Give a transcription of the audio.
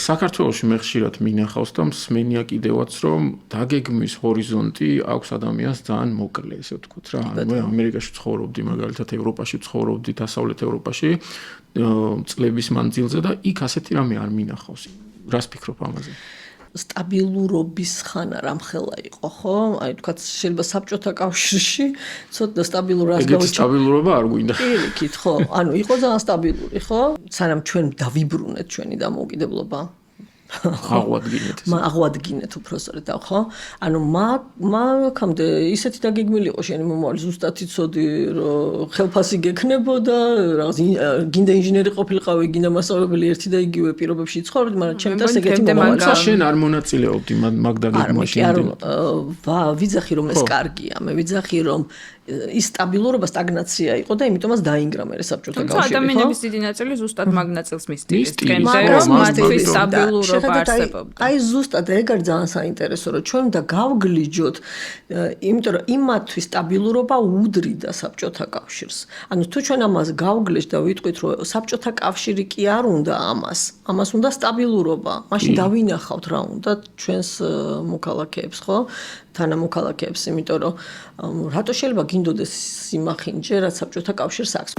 საქართველოში მე ხშირად მინახავს და მსმენია კიდევაც, რომ დაგეგმვის ჰორიზონტი აქვს ადამიანს ძალიან მოკლე, ესე ვთქვათ რა. მე ამერიკაში ცხოვრობდი, მაგალითად ევროპაში ცხოვრობდი, დასავლეთ ევროპაში წლების მანძილზე და იქ ასეთი რამე არ მინახავს. რას ფიქრობ ამაზე? სტაბილურობის ხანა რამხელა იყო, ხო? აი თქვა შეიძლება საბჭოთა კავშირში ცოტა სტაბილურობას გაუჩინო. სტაბილურობა არ გვინდა. პირიქით, ხო? ანუ იყო ძალიან სტაბილური, ხო? სანამ ჩვენ დავიბრუნეთ ჩვენი დამოუკიდებლობა. აღვადგინეთ ეს. აღვადგინეთ უბრალოდ, ხო? ანუ მაგამდე ისეთი დაგეგმილი იყო შენი მომავალი, ზუსტად იცოდი, რომ ხელფასი გექნებოდა, რაღაც გინდა ინჟინერი ყოფილიყავი, გინდა მასწავლებელი ერთი და იგივე პირობებში ცხოვრობდი, მაგრამ ჩემთვის ეგეთი მომავალი. შენ არ მონაწილეობდი მაგ დაგეგმვაში? ვიძახი რომ ეს კარგია, მე ვიძახი რომ ის სტაბილურობა სტაგნაცია იყო და იმიტომაც დაინგრა მე საბჭოთა კავშირი, ხო? ადამიანების დიდი ნაწილი ზუსტად მაგ ნაწილს მისდევს. დღემდე რომ მათი სტაბილურობა არსებობდა. აი ზუსტად ეგ არის ძალიან საინტერესო, რომ ჩვენ უნდა გავგლიჯოთ, იმიტომ რომ იმათთვის სტაბილურობა უდრიდა საბჭოთა კავშირს. ანუ თუ ჩვენ ამას გავგლეჯთ და ვიტყვით, რომ საბჭოთა კავშირი კი არ უნდა ამას უნდა სტაბილურობა. მაშინ დავინახავთ რა უნდა ჩვენს მოქალაქეებს, ხო? თანამოქალაქეებს, იმიტომ რომ რატო შეიძლება გინდოდეს სიმახინჯე, რაც საბჭოთა კავშირს აქვს.